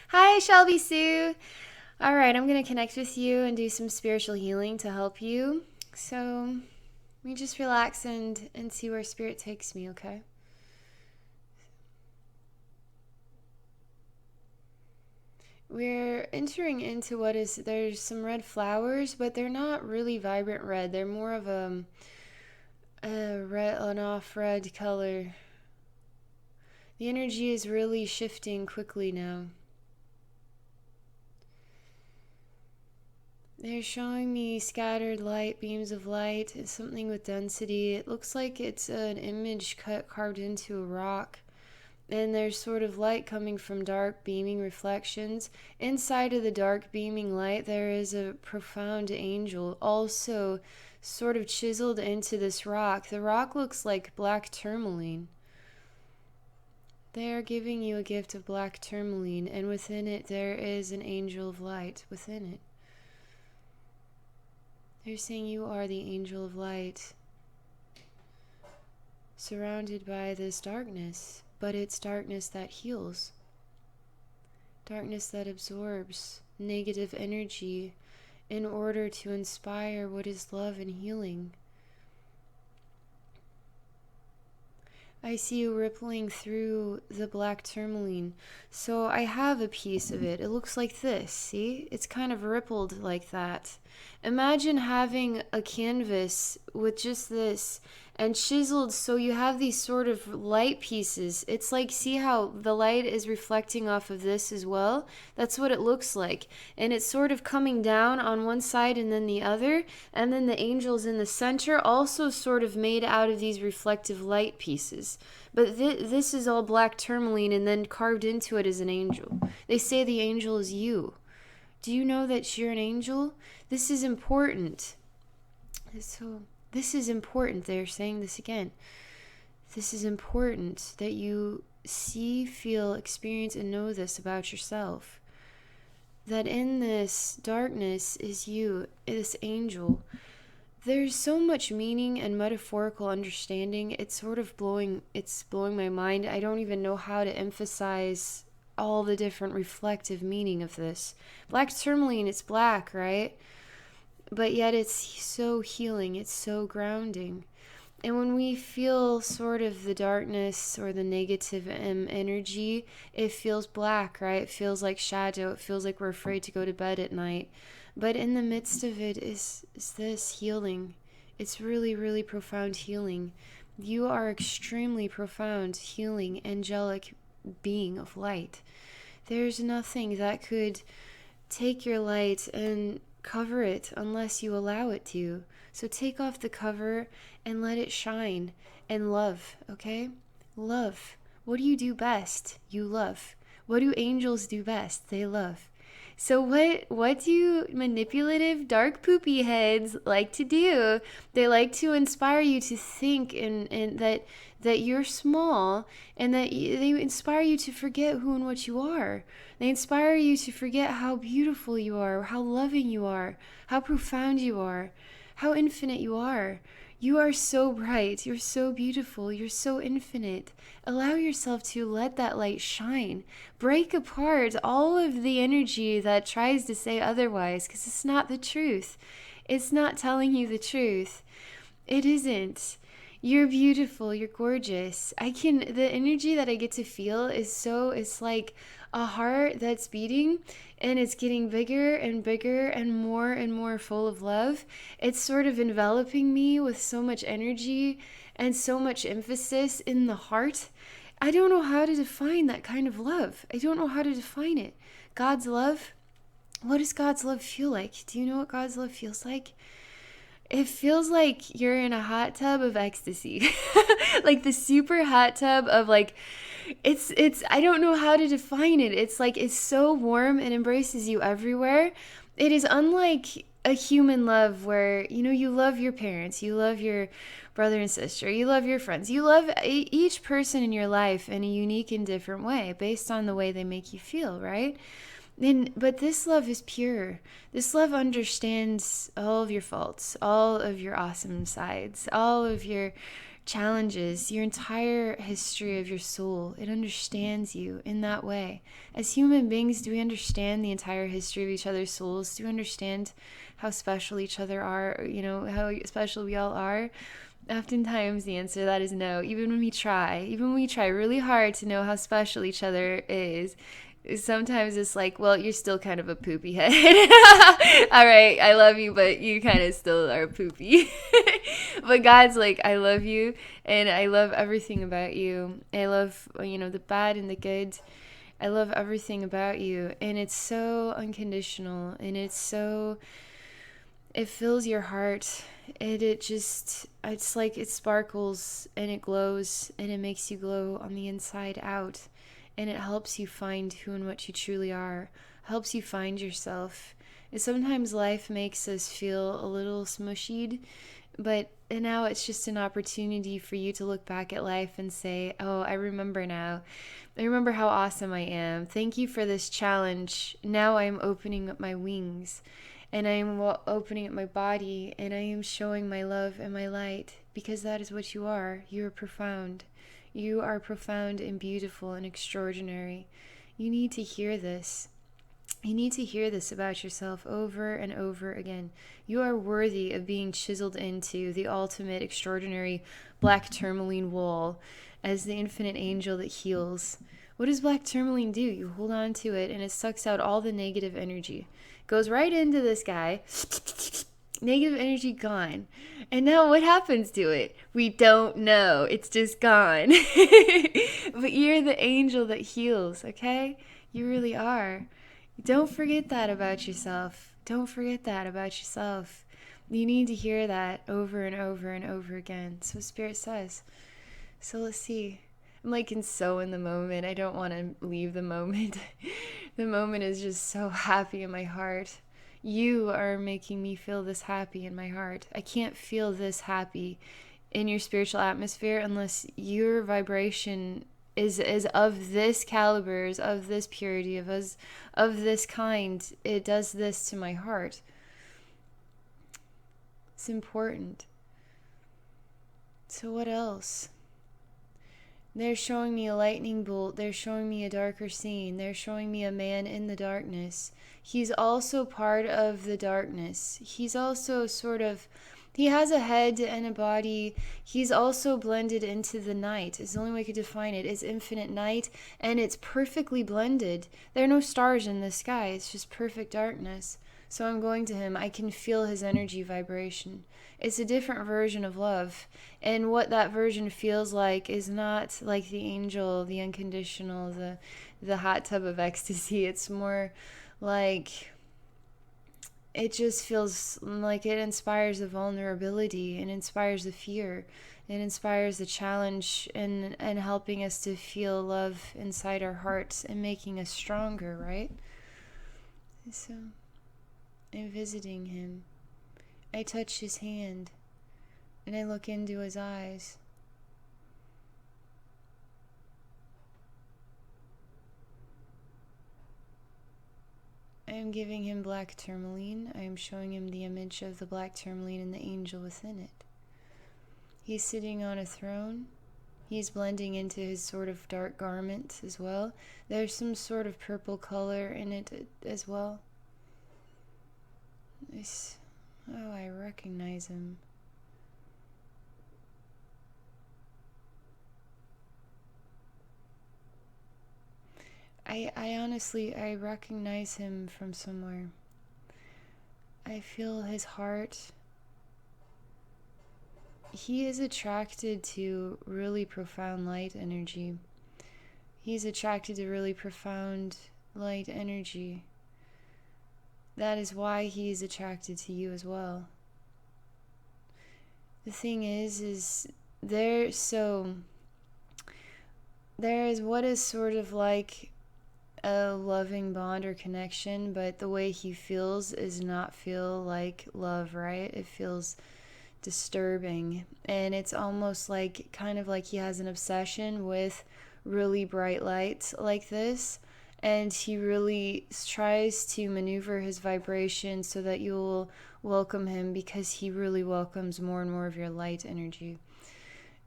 Hi, Shelby Sue. All right, I'm going to connect with you and do some spiritual healing to help you. So, let me just relax and see where spirit takes me, okay? We're entering into there's some red flowers, but they're not really vibrant red. They're more of an off red color. The energy is really shifting quickly now. They're showing me scattered light, beams of light. It's something with density. It looks like it's an image carved into a rock. And there's sort of light coming from dark beaming reflections. Inside of the dark beaming light, there is a profound angel, also sort of chiseled into this rock. The rock looks like black tourmaline. They are giving you a gift of black tourmaline, and within it there is an angel of light within it. They're saying you are the angel of light, surrounded by this darkness, but it's darkness that heals, darkness that absorbs negative energy in order to inspire what is love and healing. I see you rippling through the black tourmaline. So I have a piece of it. It looks like this, see? It's kind of rippled like that. Imagine having a canvas with just this and chiseled so you have these sort of light pieces. It's like, see how the light is reflecting off of this as well? That's what it looks like. And it's sort of coming down on one side and then the other. And then the angel's in the center, also sort of made out of these reflective light pieces. But this is all black tourmaline and then carved into it as an angel. They say the angel is you. Do you know that you're an angel? This is important. So, this is important. They're saying this again. This is important that you see, feel, experience, and know this about yourself. That in this darkness is you, this angel. There's so much meaning and metaphorical understanding. It's blowing my mind. I don't even know how to emphasize all the different reflective meaning of this. Black tourmaline, it's black, right? But yet it's so healing, it's so grounding. And when we feel sort of the darkness or the negative energy, it feels black, right? It feels like shadow. It feels like we're afraid to go to bed at night. But in the midst of it is this healing. It's really, really profound healing. You are extremely profound, healing, angelic being of light. There's nothing that could take your light and cover it unless you allow it to. So take off the cover and let it shine and love, okay? Love. What do you do best? You love. What do angels do best? They love. So what do manipulative dark poopy heads like to do? They like to inspire you to think and that you're small, and that they inspire you to forget who and what you are. They inspire you to forget how beautiful you are, how loving you are, how profound you are, how infinite you are. You are so bright. You're so beautiful. You're so infinite. Allow yourself to let that light shine. Break apart all of the energy that tries to say otherwise, because it's not the truth. It's not telling you the truth. It isn't. You're beautiful. You're gorgeous. The energy that I get to feel it's like a heart that's beating, and it's getting bigger and bigger and more full of love. It's sort of enveloping me with so much energy and so much emphasis in the heart. I don't know how to define that kind of love. I don't know how to define it. God's love. What does God's love feel like? Do you know what God's love feels like? It feels like you're in a hot tub of ecstasy. Like the super hot tub of like, it's I don't know how to define it. It's like it's so warm and embraces you everywhere. It is unlike a human love where, you love your parents, you love your brother and sister, you love your friends, you love each person in your life in a unique and different way based on the way they make you feel, right? But this love is pure. This love understands all of your faults, all of your awesome sides, all of your challenges your entire history of your soul. It understands you in that way. As human beings, do we understand the entire history of each other's souls? Do we understand how special each other are? How special we all are? Oftentimes the answer to that is no. Even when we try really hard to know how special each other is, sometimes it's like, well, you're still kind of a poopy head. All right, I love you, but you kind of still are poopy. But God's like, I love you, and I love everything about you. I love, the bad and the good. I love everything about you, and it's so unconditional, and it fills your heart. It's like it sparkles and it glows and it makes you glow on the inside out. And it helps you find who and what you truly are, helps you find yourself. And sometimes life makes us feel a little smushied, but now it's just an opportunity for you to look back at life and say, oh, I remember now. I remember how awesome I am. Thank you for this challenge. Now I'm opening up my wings, and I am opening up my body, and I am showing my love and my light, because that is what you are. You are profound. You are profound and beautiful and extraordinary. You need to hear this. You need to hear this about yourself over and over again. You are worthy of being chiseled into the ultimate extraordinary black tourmaline wall as the infinite angel that heals. What does black tourmaline do? You hold on to it and it sucks out all the negative energy. Goes right into this guy. Negative energy gone. And now what happens to it? We don't know. It's just gone. But you're the angel that heals, okay? You really are. Don't forget that about yourself. Don't forget that about yourself. You need to hear that over and over and over again. So Spirit says. So let's see. I'm like so in the moment. I don't want to leave the moment. The moment is just so happy in my heart. You are making me feel this happy in my heart. I can't feel this happy in your spiritual atmosphere unless your vibration is of this caliber, is of this purity, of this kind. It does this to my heart. It's important. So what else? They're showing me a lightning bolt. They're showing me a darker scene. They're showing me a man in the darkness. He's also part of the darkness. He's also he has a head and a body. He's also blended into the night. It's the only way I could define it. It's infinite night, and it's perfectly blended. There are no stars in the sky. It's just perfect darkness. So I'm going to him. I can feel his energy vibration. It's a different version of love. And what that version feels like is not like the angel, the unconditional, the hot tub of ecstasy. It's more like, it just feels like it inspires the vulnerability and inspires the fear. It inspires the challenge and helping us to feel love inside our hearts and making us stronger, right? So I'm visiting him. I touch his hand, and I look into his eyes. I am giving him black tourmaline. I am showing him the image of the black tourmaline and the angel within it. He's sitting on a throne. He's blending into his sort of dark garment as well. There's some sort of purple color in it as well. Oh, I recognize him. I honestly, I recognize him from somewhere. I feel his heart. He is attracted to really profound light energy. He's attracted to really profound light energy. That is why he's attracted to you as well. The thing is there is what is sort of like a loving bond or connection, but the way he feels is not feel like love, right? It feels disturbing, and it's almost like kind of like he has an obsession with really bright lights like this, and he really tries to maneuver his vibration so that you'll welcome him, because he really welcomes more and more of your light energy.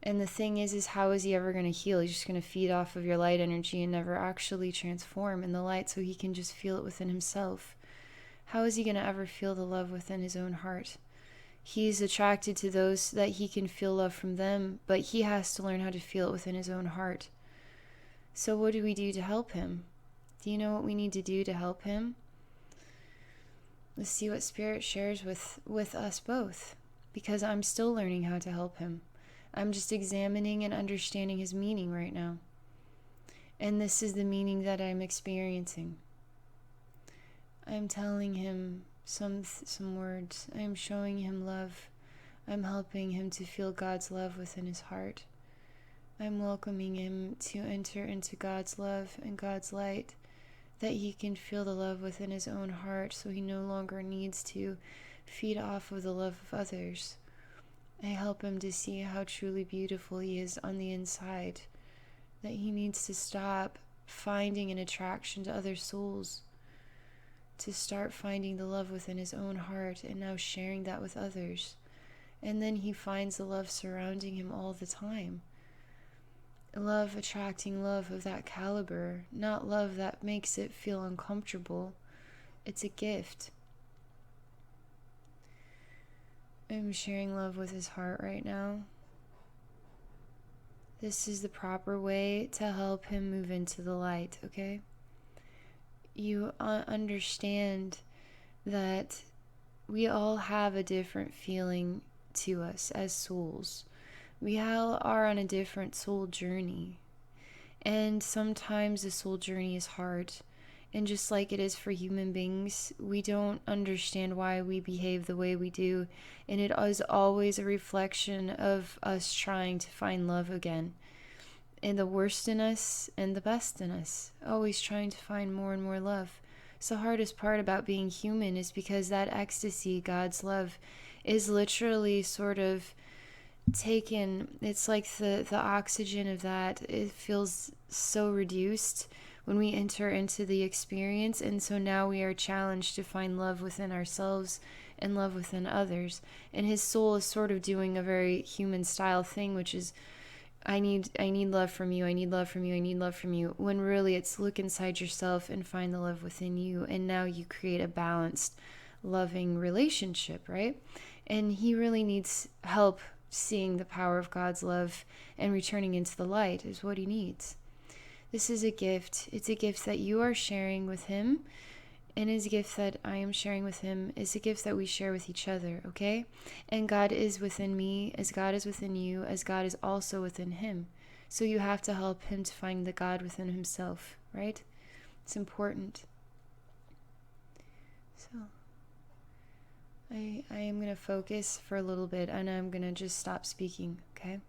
And the thing is how is he ever going to heal? He's just going to feed off of your light energy and never actually transform in the light so he can just feel it within himself. How is he going to ever feel the love within his own heart? He's attracted to those that he can feel love from them, but he has to learn how to feel it within his own heart. So what do we do to help him? Do you know what we need to do to help him? Let's see what Spirit shares with us both, because I'm still learning how to help him. I'm just examining and understanding his meaning right now. And this is the meaning that I'm experiencing. I'm telling him some words. I'm showing him love. I'm helping him to feel God's love within his heart. I'm welcoming him to enter into God's love and God's light, that he can feel the love within his own heart so he no longer needs to feed off of the love of others. I help him to see how truly beautiful he is on the inside, that he needs to stop finding an attraction to other souls, to start finding the love within his own heart and now sharing that with others. And then he finds the love surrounding him all the time. Love attracting love of that caliber, not love that makes it feel uncomfortable. It's a gift. I'm sharing love with his heart right now. This is the proper way to help him move into the light, okay? You understand that we all have a different feeling to us as souls. We all are on a different soul journey. And sometimes the soul journey is hard. And just like it is for human beings, we don't understand why we behave the way we do. And it is always a reflection of us trying to find love again. And the worst in us and the best in us. Always trying to find more and more love. So the hardest part about being human is because that ecstasy, God's love, is literally sort of taken. It's like the oxygen of that, it feels so reduced when we enter into the experience. And so now we are challenged to find love within ourselves and love within others. And his soul is sort of doing a very human style thing, which is I need love from you, I need love from you, I need love from you, when really it's look inside yourself and find the love within you, and now you create a balanced, loving relationship, right? And he really needs help seeing the power of God's love and returning into the light is what he needs. This is a gift. It's a gift that you are sharing with him, and is a gift that I am sharing with him, is a gift that we share with each other, okay? And God is within me, as God is within you, as God is also within him. So you have to help him to find the God within himself, right? It's important. So I am going to focus for a little bit, and I'm going to just stop speaking, okay?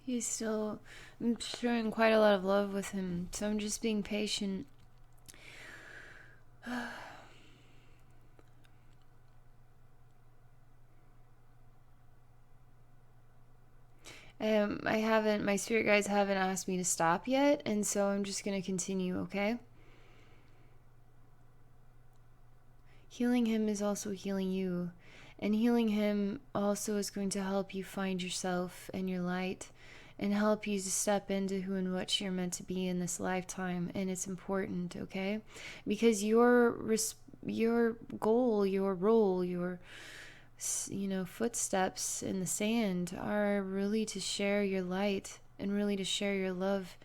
He's still showing quite a lot of love with him, so I'm just being patient. My spirit guides haven't asked me to stop yet, and so I'm just going to continue, okay? Healing him is also healing you, and healing him also is going to help you find yourself and your light and help you to step into who and what you're meant to be in this lifetime. And it's important, okay? Because your goal, your role, your footsteps in the sand are really to share your light and really to share your love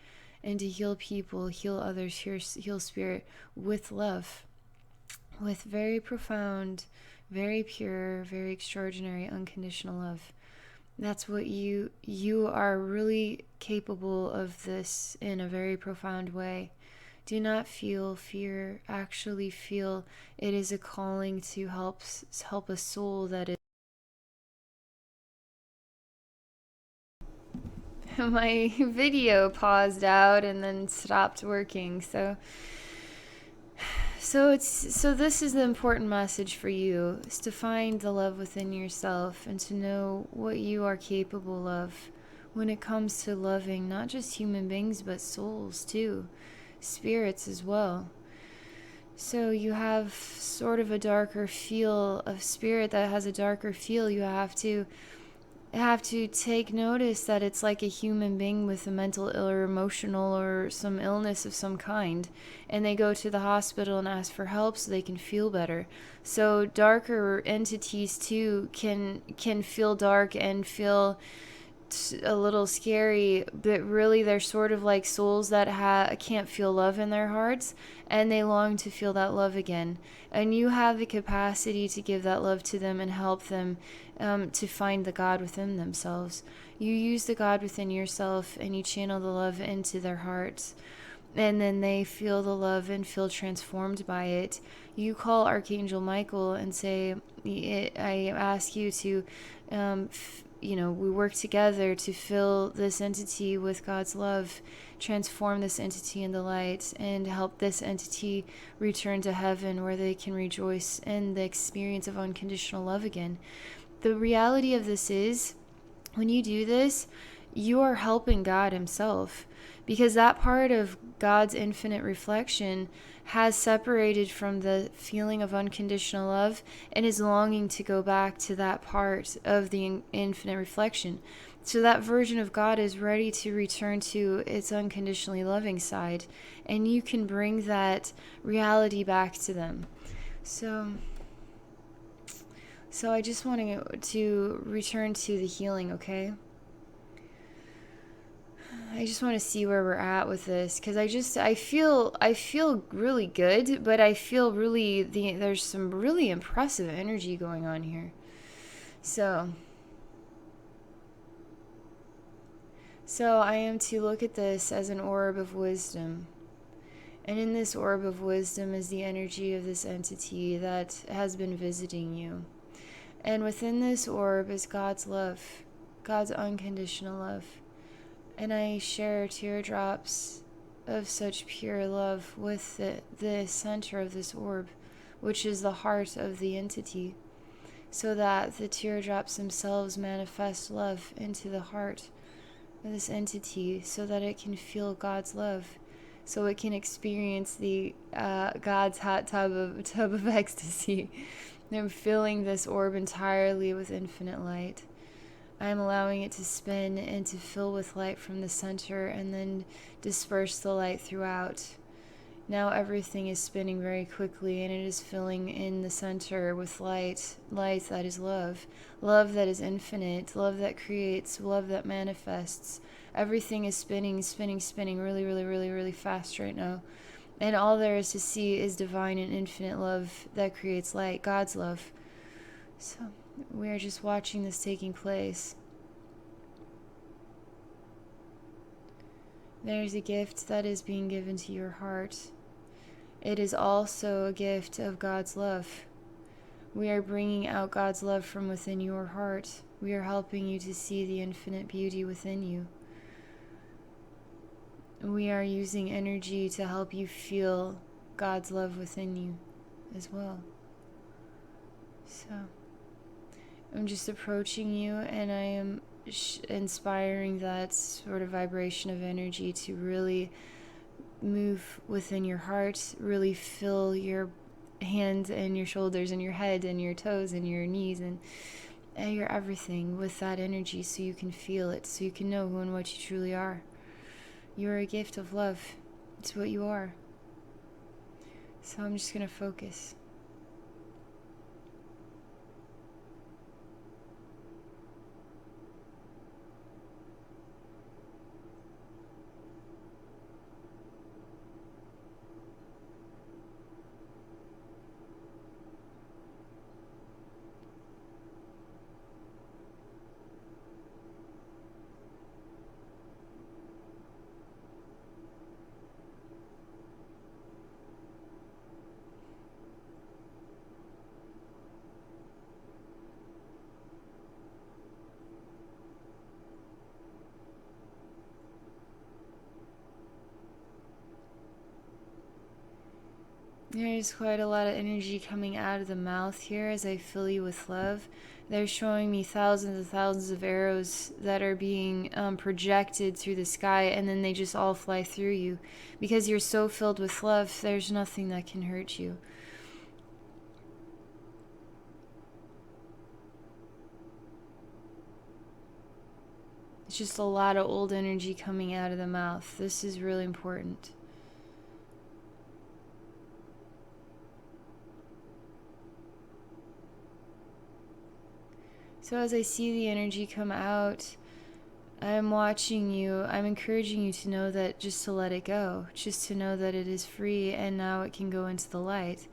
and to heal people, heal others, heal spirit with love, with very profound, very pure, very extraordinary, unconditional love. That's what you are really capable of this in a very profound way. Do not feel fear. Actually feel it is a calling to help a soul that is. My video paused out and then stopped working. So this is the important message for you, is to find the love within yourself and to know what you are capable of when it comes to loving not just human beings but souls too, spirits as well. So you have sort of a darker feel of spirit that has a darker feel. You have to take notice that it's like a human being with a mental or emotional or some illness of some kind, and they go to the hospital and ask for help so they can feel better. So darker entities too can feel dark and feel a little scary, but really they're sort of like souls that can't feel love in their hearts, and they long to feel that love again. And you have the capacity to give that love to them and help them to find the God within themselves. You use the God within yourself and you channel the love into their hearts, and then they feel the love and feel transformed by it. You call Archangel Michael and say, I ask you to we work together to fill this entity with God's love, transform this entity in the light, and help this entity return to heaven where they can rejoice in the experience of unconditional love again. The reality of this is, when you do this, you are helping God Himself, because that part of God's infinite reflection has separated from the feeling of unconditional love and is longing to go back to that part of the infinite reflection. So that version of God is ready to return to its unconditionally loving side, and you can bring that reality back to them. So I just want to return to the healing, okay? I just want to see where we're at with this, because I feel really good, but I feel really there's some really impressive energy going on here. So I am to look at this as an orb of wisdom. And in this orb of wisdom is the energy of this entity that has been visiting you. And within this orb is God's love, God's unconditional love. And I share teardrops of such pure love with the center of this orb, which is the heart of the entity, so that the teardrops themselves manifest love into the heart of this entity, so that it can feel God's love, so it can experience the God's hot tub of ecstasy. I'm filling this orb entirely with infinite light. I am allowing it to spin and to fill with light from the center and then disperse the light throughout. Now everything is spinning very quickly, and it is filling in the center with light that is love, love that is infinite, love that creates, love that manifests. Everything is spinning, spinning, spinning really, really, really, really fast right now. And all there is to see is divine and infinite love that creates light, God's love. So we are just watching this taking place. There's a gift that is being given to your heart. It is also a gift of God's love. We are bringing out God's love from within your heart. We are helping you to see the infinite beauty within you. We are using energy to help you feel God's love within you as well. So I'm just approaching you, and I am inspiring that sort of vibration of energy to really move within your heart, really fill your hands and your shoulders and your head and your toes and your knees and your everything with that energy, so you can feel it, so you can know who and what you truly are. You are a gift of love. It's what you are. So I'm just going to focus. There's quite a lot of energy coming out of the mouth here as I fill you with love. They're showing me thousands and thousands of arrows that are being projected through the sky, and then they just all fly through you. Because you're so filled with love, there's nothing that can hurt you. It's just a lot of old energy coming out of the mouth. This is really important. So as I see the energy come out, I'm watching you. I'm encouraging you to know that, just to let it go, just to know that it is free and now it can go into the light.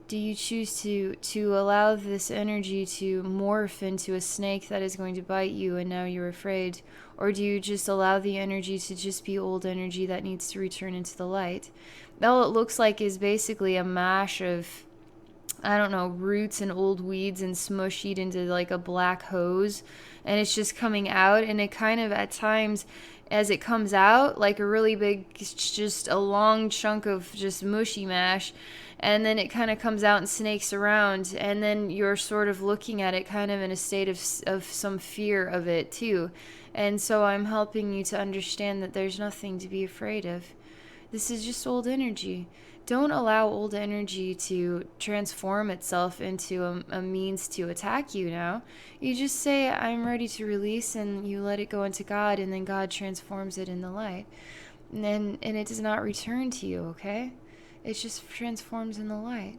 Do you choose to allow this energy to morph into a snake that is going to bite you and now you're afraid? Or do you just allow the energy to just be old energy that needs to return into the light? All it looks like is basically a mash of, I don't know, roots and old weeds and smushed into like a black hose, and it's just coming out, and it kind of at times as it comes out like a really big, just a long chunk of just mushy mash, and then it kind of comes out and snakes around, and then you're sort of looking at it kind of in a state of some fear of it too. And so I'm helping you to understand that there's nothing to be afraid of. This is just old energy. Don't allow old energy to transform itself into a means to attack you now. You just say, I'm ready to release, and you let it go into God, and then God transforms it in the light. And it does not return to you, okay? It just transforms in the light.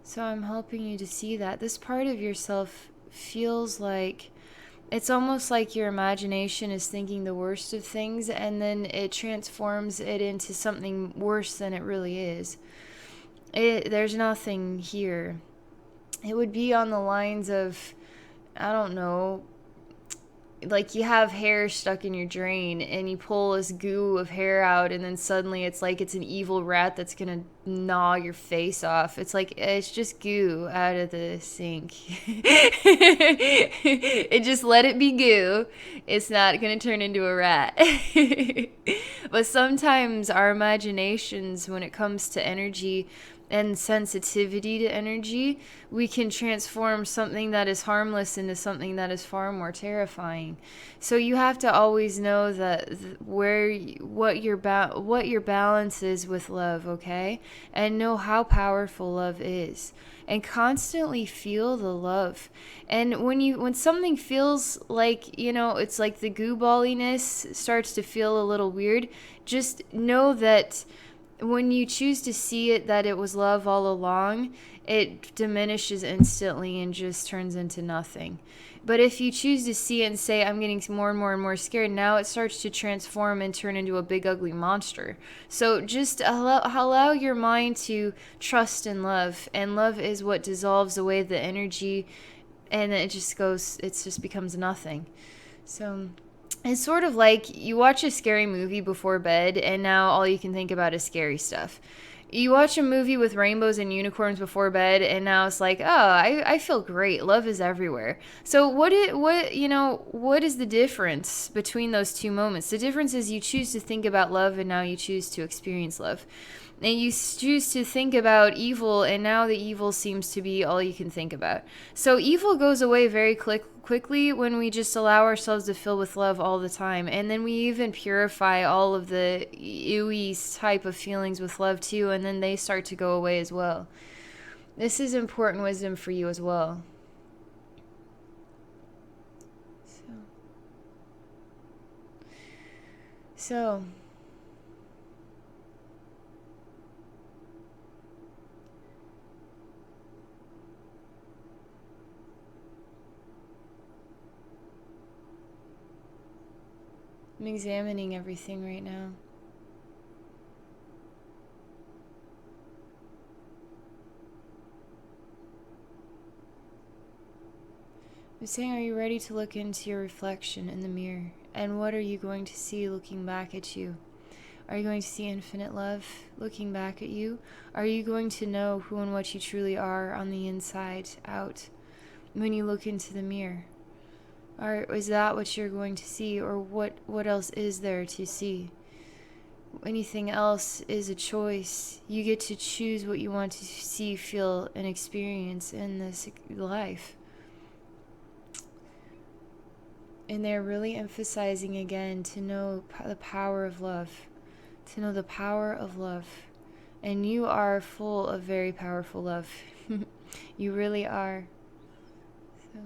So I'm helping you to see that. This part of yourself feels like It's almost like your imagination is thinking the worst of things, and then it transforms it into something worse than it really is. There's nothing here. It would be on the lines of, I don't know, like you have hair stuck in your drain and you pull this goo of hair out, and then suddenly it's like it's an evil rat that's gonna gnaw your face off. It's like it's just goo out of the sink. It just let it be goo. It's not gonna turn into a rat. But sometimes our imaginations, when it comes to energy and sensitivity to energy, we can transform something that is harmless into something that is far more terrifying. So you have to always know that what your balance is with love, okay? And know how powerful love is. And constantly feel the love. And when something feels like, it's like the goo balliness starts to feel a little weird, just know that when you choose to see it that it was love all along, it diminishes instantly and just turns into nothing. But if you choose to see it and say, I'm getting more and more and more scared, now it starts to transform and turn into a big ugly monster. So just allow your mind to trust in love. And love is what dissolves away the energy, and it just becomes nothing. So it's sort of like you watch a scary movie before bed, and now all you can think about is scary stuff. You watch a movie with rainbows and unicorns before bed, and now it's like, oh, I feel great. Love is everywhere. So what is the difference between those two moments? The difference is you choose to think about love, and now you choose to experience love. And you choose to think about evil, and now the evil seems to be all you can think about. So evil goes away very quickly when we just allow ourselves to fill with love all the time. And then we even purify all of the ooey type of feelings with love too, and then they start to go away as well. This is important wisdom for you as well. So I'm examining everything right now. I'm saying, are you ready to look into your reflection in the mirror? And what are you going to see looking back at you? Are you going to see infinite love looking back at you? Are you going to know who and what you truly are on the inside out when you look into the mirror? Or is that what you're going to see? Or what else is there to see? Anything else is a choice. You get to choose what you want to see, feel, and experience in this life. And they're really emphasizing again to know the power of love. To know the power of love. And you are full of very powerful love. You really are. So.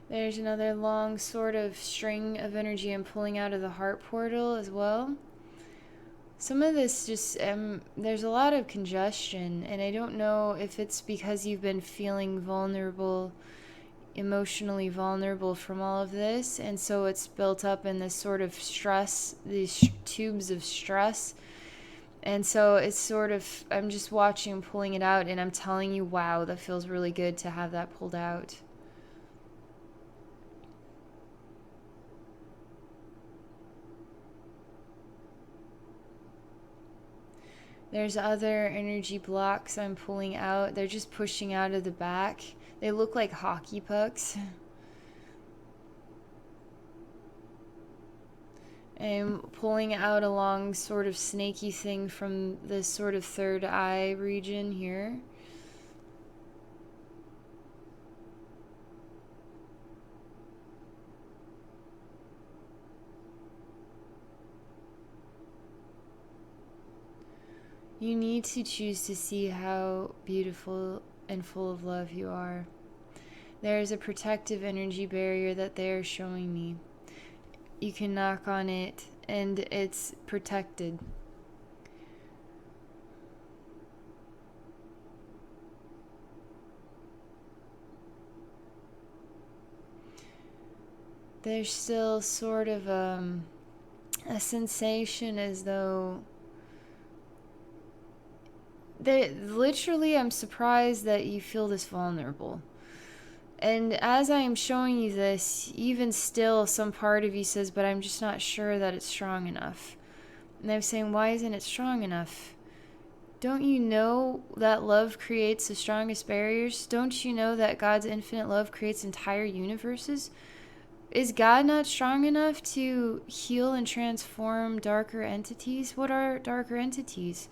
There's another long sort of string of energy I'm pulling out of the heart portal as well. Some of this just, there's a lot of congestion, and I don't know if it's because you've been feeling vulnerable, emotionally vulnerable from all of this, and so it's built up in this sort of stress, these tubes of stress. And so it's sort of, I'm just watching, pulling it out, and I'm telling you, wow, that feels really good to have that pulled out. There's other energy blocks I'm pulling out. They're just pushing out of the back. They look like hockey pucks. I'm pulling out a long sort of snaky thing from this sort of third eye region here. You need to choose to see how beautiful and full of love you are. There is a protective energy barrier that they are showing me. You can knock on it and it's protected. There's still sort of a sensation as though literally, I'm surprised that you feel this vulnerable. And as I am showing you this, even still, some part of you says, but I'm just not sure that it's strong enough. And I'm saying, why isn't it strong enough? Don't you know that love creates the strongest barriers? Don't you know that God's infinite love creates entire universes? Is God not strong enough to heal and transform darker entities? What are darker entities?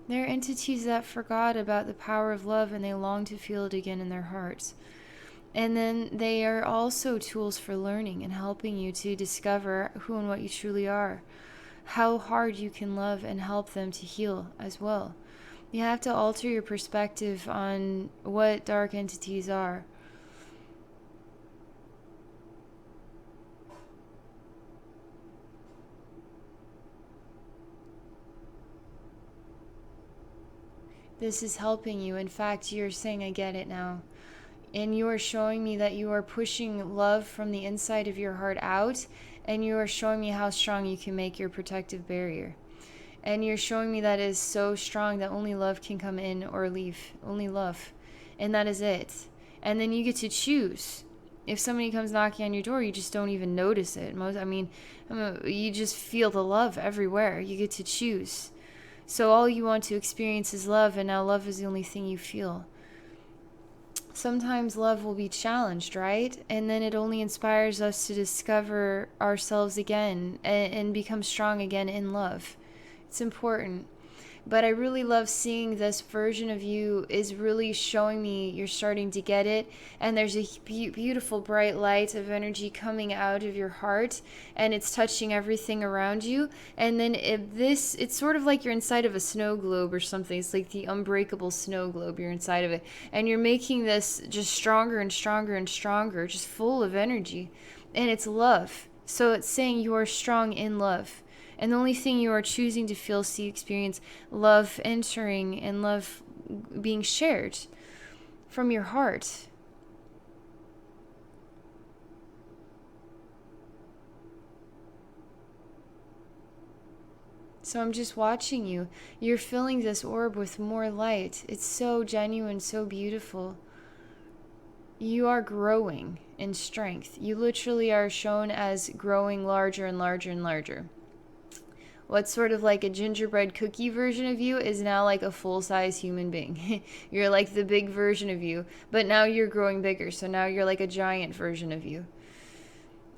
They're entities that forgot about the power of love and they long to feel it again in their hearts. And then they are also tools for learning and helping you to discover who and what you truly are, how hard you can love and help them to heal as well. You have to alter your perspective on what dark entities are. This is helping you. In fact, you're saying, I get it now. And you are showing me that you are pushing love from the inside of your heart out, and you are showing me how strong you can make your protective barrier. And you're showing me that it is so strong that only love can come in or leave. Only love. And that is it. And then you get to choose. If somebody comes knocking on your door, you just don't even notice it. You just feel the love everywhere. You get to choose. So all you want to experience is love, and now love is the only thing you feel. Sometimes love will be challenged, right? And then it only inspires us to discover ourselves again and become strong again in love. It's important. But I really love seeing this version of you is really showing me you're starting to get it. And there's a beautiful bright light of energy coming out of your heart. And it's touching everything around you. And then it's sort of like you're inside of a snow globe or something. It's like the unbreakable snow globe. You're inside of it. And you're making this just stronger and stronger and stronger. Just full of energy. And it's love. So it's saying you are strong in love. And the only thing you are choosing to feel, see, experience love entering and love being shared from your heart. So I'm just watching you. You're filling this orb with more light. It's so genuine, so beautiful. You are growing in strength. You literally are shown as growing larger and larger and larger. What's sort of like a gingerbread cookie version of you is now like a full-size human being. You're like the big version of you, but now you're growing bigger. So now you're like a giant version of you.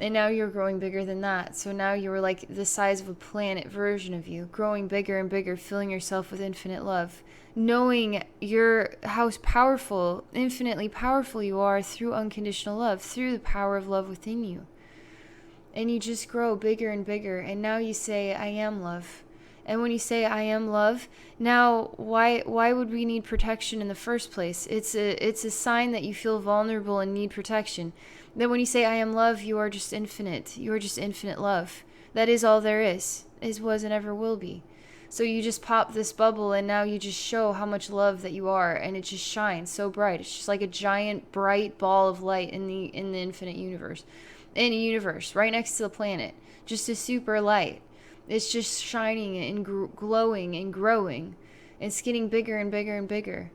And now you're growing bigger than that. So now you're like the size of a planet version of you, growing bigger and bigger, filling yourself with infinite love. Knowing how powerful, infinitely powerful you are through unconditional love, through the power of love within you. And you just grow bigger and bigger. And now you say, I am love. And when you say, I am love, now why would we need protection in the first place? It's a sign that you feel vulnerable and need protection. Then when you say, I am love, you are just infinite. You are just infinite love. That is all there is, was, and ever will be. So you just pop this bubble, and now you just show how much love that you are, and it just shines so bright. It's just like a giant, bright ball of light in the infinite universe. In a universe right next to the planet, just a super light. It's just shining and glowing and growing. It's getting bigger and bigger and bigger.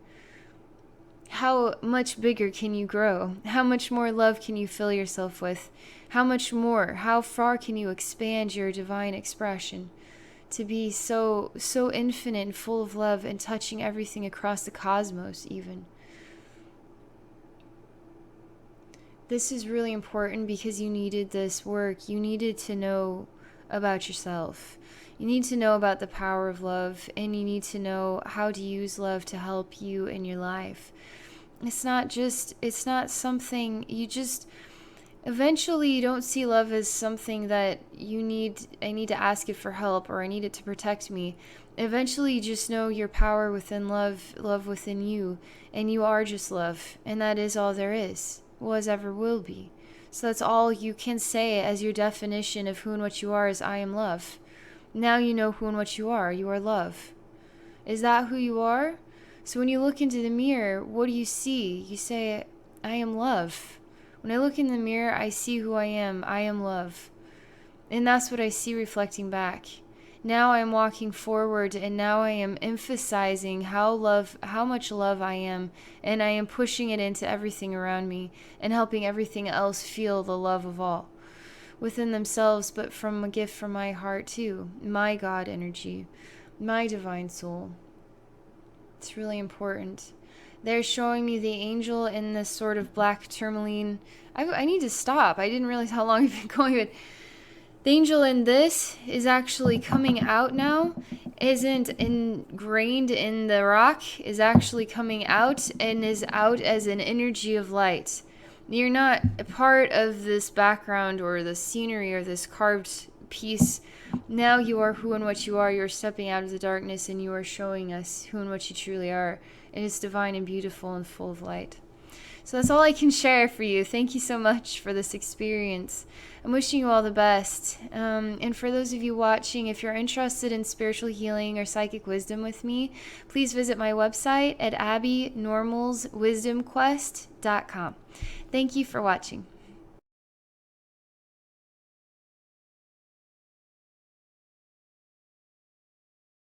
How much bigger can you grow? How much more love can you fill yourself with? How much more? How far can you expand your divine expression to be so infinite and full of love and touching everything across the cosmos even? This is really important because you needed this work. You needed to know about yourself. You need to know about the power of love, and you need to know how to use love to help you in your life. It's not something you just, Eventually, you don't see love as something that I need to ask it for help, or I need it to protect me. Eventually, you just know your power within love, love within you, and you are just love, and that is all there is, was ever will be. So that's all you can say as your definition of who and what you are is I am love. Now you know who and what you are. You are love. Is that who you are? So when you look into the mirror, what do you see? You say, I am love. When I look in the mirror, I see who I am. I am love. And that's what I see reflecting back. Now I am walking forward, and now I am emphasizing how much love I am, and I am pushing it into everything around me and helping everything else feel the love of all within themselves, but from a gift from my heart too, my God energy, my divine soul. It's really important. They're showing me the angel in this sort of black tourmaline. I need to stop. I didn't realize how long I've been going, but the angel in this is actually coming out now, isn't ingrained in the rock, is actually coming out and is out as an energy of light. You're not a part of this background or the scenery or this carved piece. Now you are who and what you are. You're stepping out of the darkness and you are showing us who and what you truly are. And it's divine and beautiful and full of light. So that's all I can share for you. Thank you so much for this experience. I'm wishing you all the best. And for those of you watching, if you're interested in spiritual healing or psychic wisdom with me, please visit my website at abbynormalswisdomquest.com. Thank you for watching.